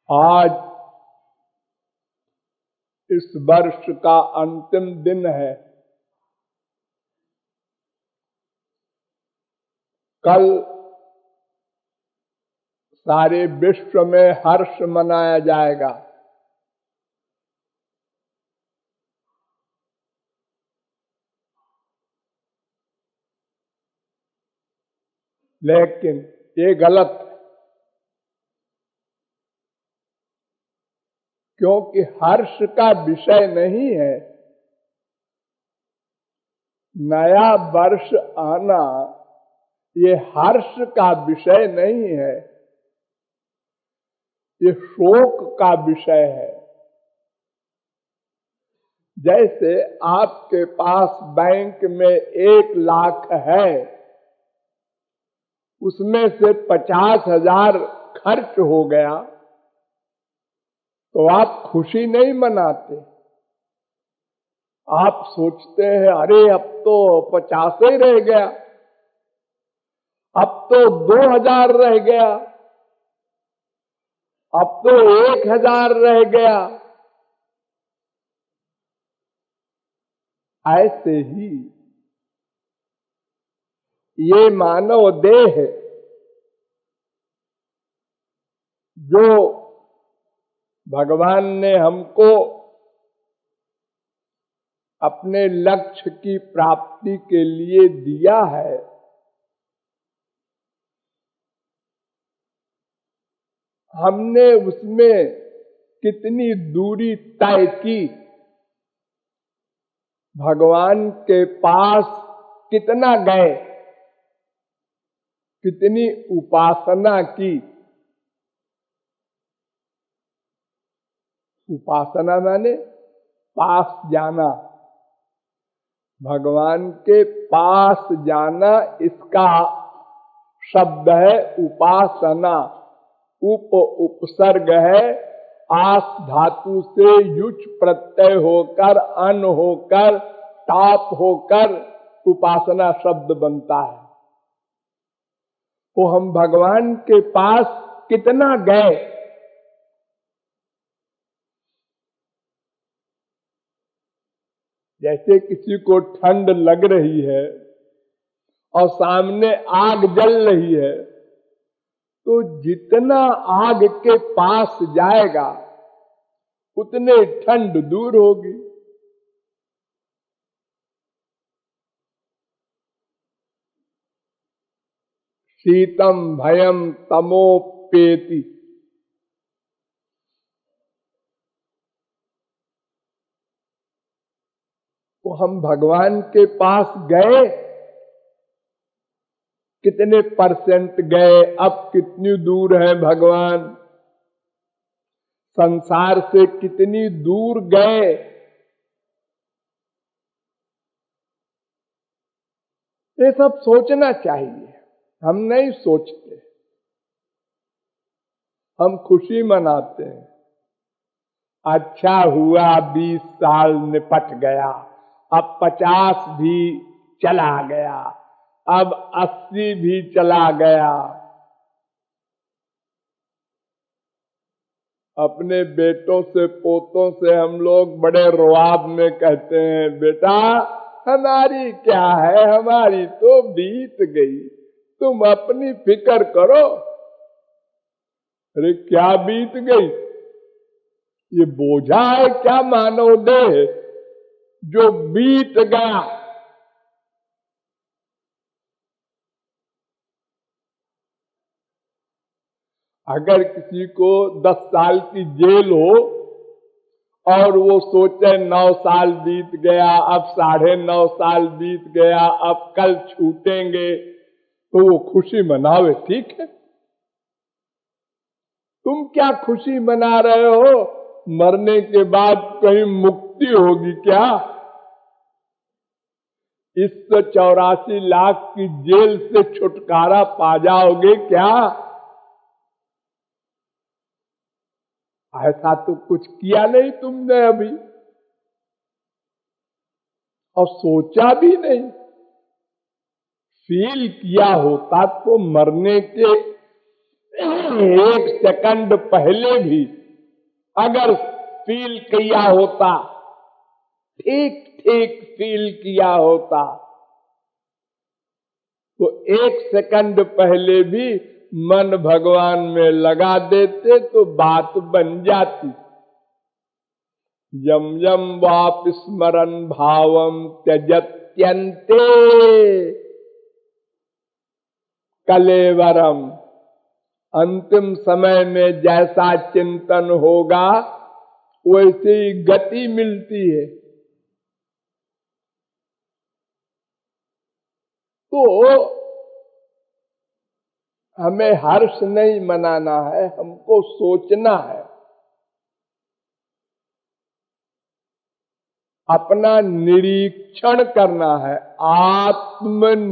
आज इस वर्ष का अंतिम दिन है। कल सारे विश्व में हर्ष मनाया जाएगा। लेकिन ये गलत है, क्योंकि हर्ष का विषय नहीं है नया वर्ष आना। ये हर्ष का विषय नहीं है, ये शोक का विषय है। जैसे आपके पास बैंक में 1,00,000 है, उसमें से 50,000 खर्च हो गया, तो आप खुशी नहीं मनाते। आप सोचते हैं अरे अब तो 50 ही रह गया, अब तो 2,000 रह गया, अब तो 1,000 रह गया। ऐसे ही ये मानव देह जो भगवान ने हमको अपने लक्ष्य की प्राप्ति के लिए दिया है, हमने उसमें कितनी दूरी तय की, भगवान के पास कितना गए, कितनी उपासना की। उपासना माने पास जाना, भगवान के पास जाना, इसका शब्द है उपासना। उपसर्ग है, आस धातु से युच प्रत्यय होकर अन होकर ताप होकर उपासना शब्द बनता है। तो हम भगवान के पास कितना गए, जैसे किसी को ठंड लग रही है और सामने आग जल रही है, तो जितना आग के पास जाएगा उतने ठंड दूर होगी। शीतम भयम तमोपेति। तो हम भगवान के पास गए, कितने परसेंट गए, अब कितनी दूर है भगवान, संसार से कितनी दूर गए, ये सब सोचना चाहिए। हम नहीं सोचते, हम खुशी मनाते हैं। अच्छा हुआ 20 साल निपट गया, अब 50 भी चला गया, अब 80 भी चला गया। अपने बेटों से पोतों से हम लोग बड़े रुआब में कहते हैं, बेटा हमारी क्या है, हमारी तो बीत गई, तुम अपनी फिक्र करो। अरे क्या बीत गई, ये बोझा है क्या मानव देह जो बीत गया। अगर किसी को 10 साल की जेल हो और वो सोचे 9 साल बीत गया, अब 9.5 साल बीत गया, अब कल छूटेंगे, तो वो खुशी मनावे, ठीक है। तुम क्या खुशी मना रहे हो, मरने के बाद कहीं मुक्ति होगी क्या? इस 84 लाख की जेल से छुटकारा पा जाओगे क्या? ऐसा तो कुछ किया नहीं तुमने अभी, और सोचा भी नहीं। फील किया होता तो मरने के एक सेकंड पहले भी अगर फील किया होता, ठीक ठीक फील किया होता, तो एक सेकंड पहले भी मन भगवान में लगा देते तो बात बन जाती। यम यम वाप स्मरण भावम त्यजत्यन्ते कलेवरम। अंतिम समय में जैसा चिंतन होगा वैसी ही गति मिलती है। तो हमें हर्ष नहीं मनाना है, हमको सोचना है, अपना निरीक्षण करना है, आत्मनिरीक्षण।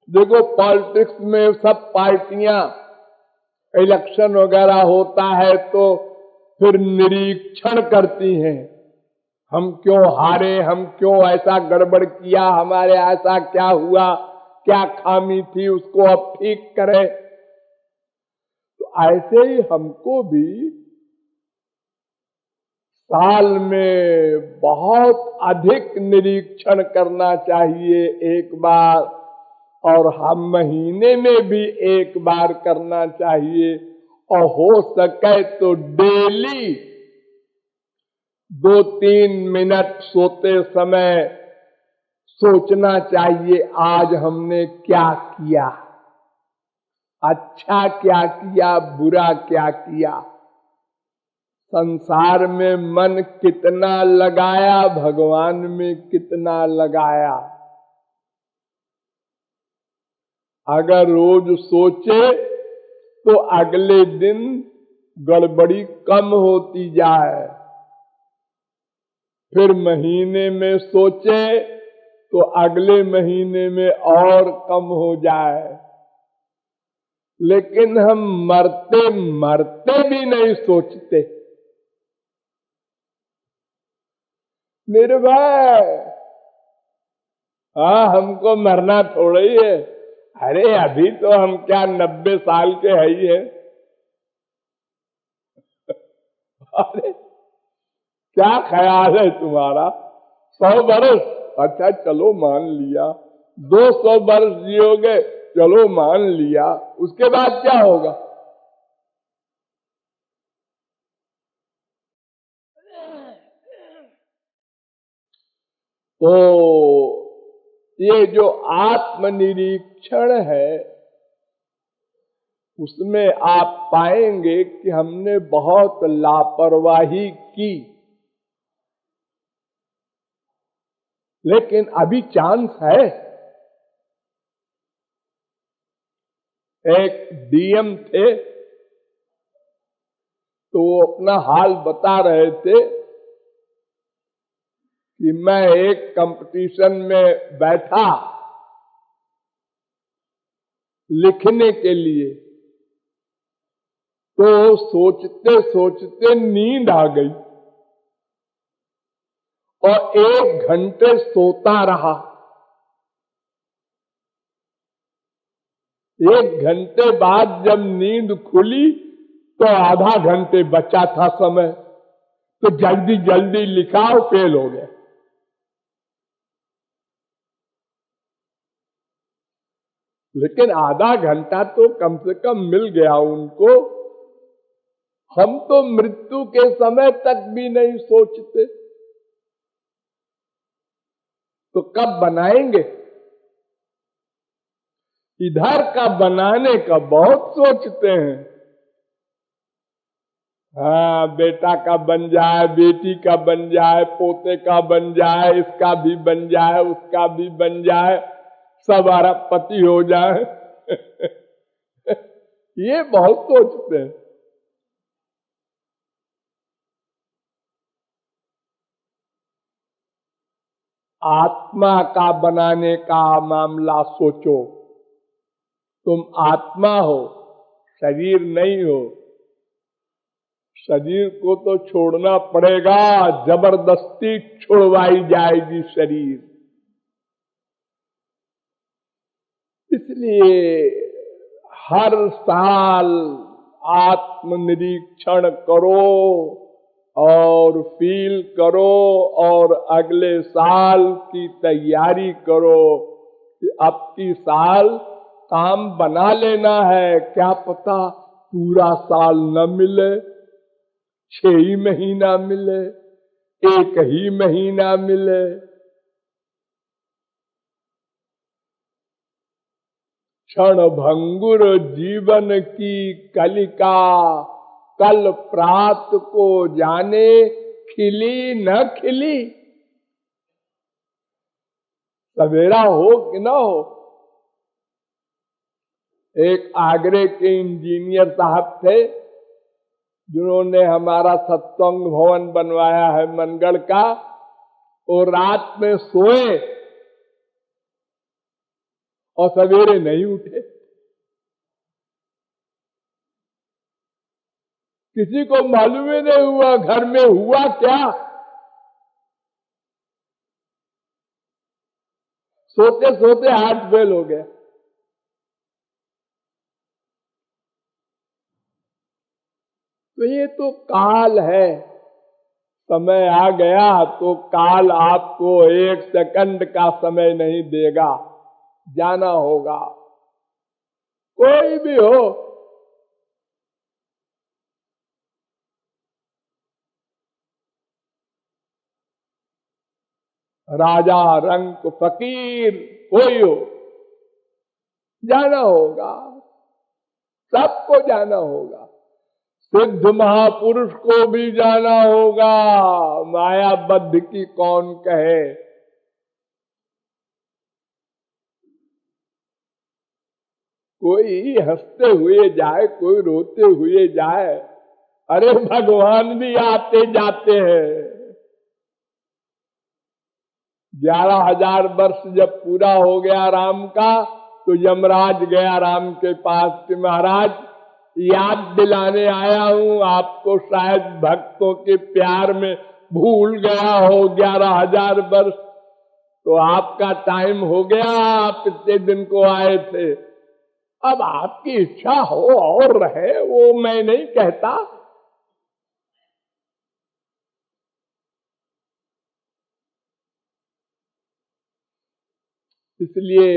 देखो पॉलिटिक्स में सब पार्टियां, इलेक्शन वगैरह होता है तो फिर निरीक्षण करती हैं, हम क्यों हारे, हम क्यों ऐसा गड़बड़ किया, हमारे ऐसा क्या हुआ, क्या खामी थी, उसको अब ठीक करें। तो ऐसे ही हमको भी साल में बहुत अधिक निरीक्षण करना चाहिए एक बार, और हम महीने में भी एक बार करना चाहिए, और हो सके तो डेली 2-3 मिनट सोते समय सोचना चाहिए आज हमने क्या किया, अच्छा क्या किया, बुरा क्या किया, संसार में मन कितना लगाया, भगवान में कितना लगाया। अगर रोज सोचे तो अगले दिन गड़बड़ी कम होती जाए, फिर महीने में सोचे तो अगले महीने में और कम हो जाए। लेकिन हम मरते मरते भी नहीं सोचते। निर्भय, हाँ हमको मरना थोड़ा ही है, अरे अभी तो हम क्या 90 साल के है ही है। अरे क्या ख्याल है तुम्हारा, 100 बरस, अच्छा चलो मान लिया, 200 बरस जियोगे, चलो मान लिया, उसके बाद क्या होगा। तो ये जो आत्मनिरीक्षण है उसमें आप पाएंगे कि हमने बहुत लापरवाही की, लेकिन अभी चांस है। एक डीएम थे तो वो अपना हाल बता रहे थे कि मैं एक कंपटीशन में बैठा लिखने के लिए, तो सोचते सोचते नींद आ गई और 1 घंटे सोता रहा। 1 घंटे बाद जब नींद खुली तो आधा घंटे बचा था समय, तो जल्दी जल्दी लिखा और फेल हो गया। लेकिन आधा घंटा तो कम से कम मिल गया उनको। हम तो मृत्यु के समय तक भी नहीं सोचते, तो कब बनाएंगे। इधर का बनाने का बहुत सोचते हैं, हाँ बेटा का बन जाए, बेटी का बन जाए, पोते का बन जाए, इसका भी बन जाए, उसका भी बन जाए, सब अरबपति हो जाए। ये बहुत सोचते हैं। आत्मा का बनाने का मामला सोचो। तुम आत्मा हो, शरीर नहीं हो। शरीर को तो छोड़ना पड़ेगा, जबरदस्ती छुड़वाई जाएगी शरीर। इस इसलिए हर साल आत्मनिरीक्षण करो और फील करो और अगले साल की तैयारी करो कि अब की साल काम बना लेना है। क्या पता पूरा साल न मिले, 6 ही महीना मिले, 1 ही महीना मिले। क्षण भंगुर जीवन की कलिका, कल प्रात को जाने खिली न खिली। सवेरा हो कि न हो। एक आगरे के इंजीनियर साहब थे जिन्होंने हमारा सत्संग भवन बनवाया है मनगढ़ का। और रात में सोए और सवेरे नहीं उठे। किसी को मालूम ही नहीं हुआ घर में हुआ क्या। सोते सोते हार्ट फेल हो गया। तो ये तो काल है। समय आ गया तो काल आपको 1 सेकंड का समय नहीं देगा, जाना होगा। कोई भी हो, राजा रंक फकीर कोई हो, जाना होगा। सबको जाना होगा। सिद्ध महापुरुष को भी जाना होगा। मायाबद्ध की कौन कहे। कोई हंसते हुए जाए, कोई रोते हुए जाए। अरे भगवान भी आते जाते हैं। 11,000 वर्ष जब पूरा हो गया राम का, तो यमराज गया राम के पास कि महाराज याद दिलाने आया हूं आपको, शायद भक्तों के प्यार में भूल गया हो 11,000 वर्ष। तो आपका टाइम हो गया, आप इतने दिन को आए थे। अब आपकी इच्छा हो और रहे, वो मैं नहीं कहता। इसलिए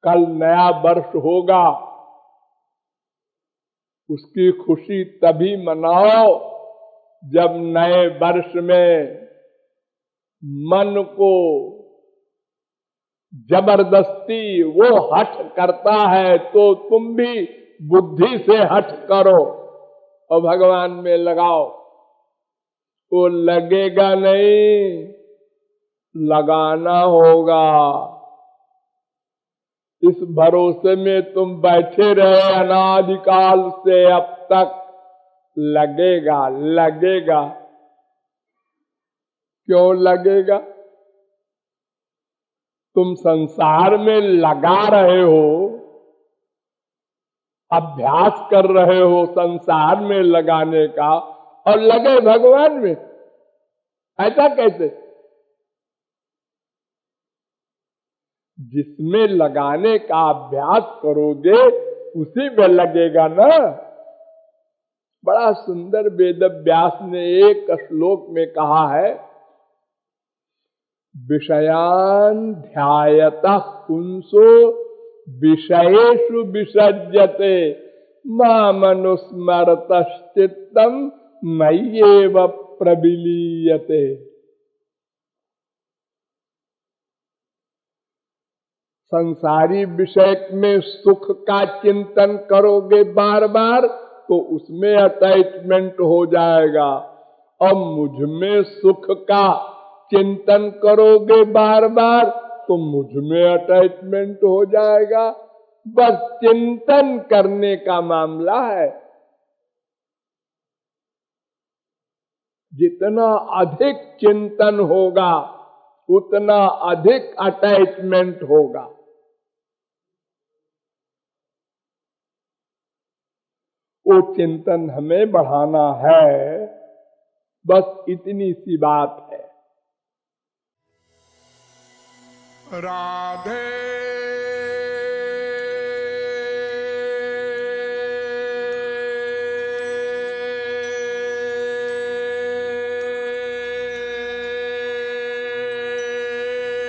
कल नया वर्ष होगा, उसकी खुशी तभी मनाओ जब नए वर्ष में मन को जबरदस्ती वो हठ करता है तो तुम भी बुद्धि से हठ करो और भगवान में लगाओ। वो लगेगा नहीं, लगाना होगा। इस भरोसे में तुम बैठे रहे अनादिकाल से अब तक, लगेगा लगेगा। क्यों लगेगा? तुम संसार में लगा रहे हो, अभ्यास कर रहे हो संसार में लगाने का, और लगे भगवान में। ऐसा कैसे? जिसमें लगाने का अभ्यास करोगे उसी में लगेगा ना। बड़ा सुंदर वेद व्यास ने एक श्लोक में कहा है, विषयान ध्यायतः पुंसो विषयेषु विसज्जते मामनुस्मरतश्चित्तम मय्येव प्रविलीयते। संसारी विषय में सुख का चिंतन करोगे बार बार तो उसमें अटैचमेंट हो जाएगा, और मुझ में सुख का चिंतन करोगे बार बार तो मुझ में अटैचमेंट हो जाएगा। बस चिंतन करने का मामला है। जितना अधिक चिंतन होगा उतना अधिक अटैचमेंट होगा। वो चिंतन हमें बढ़ाना है, बस इतनी सी बात है। राधे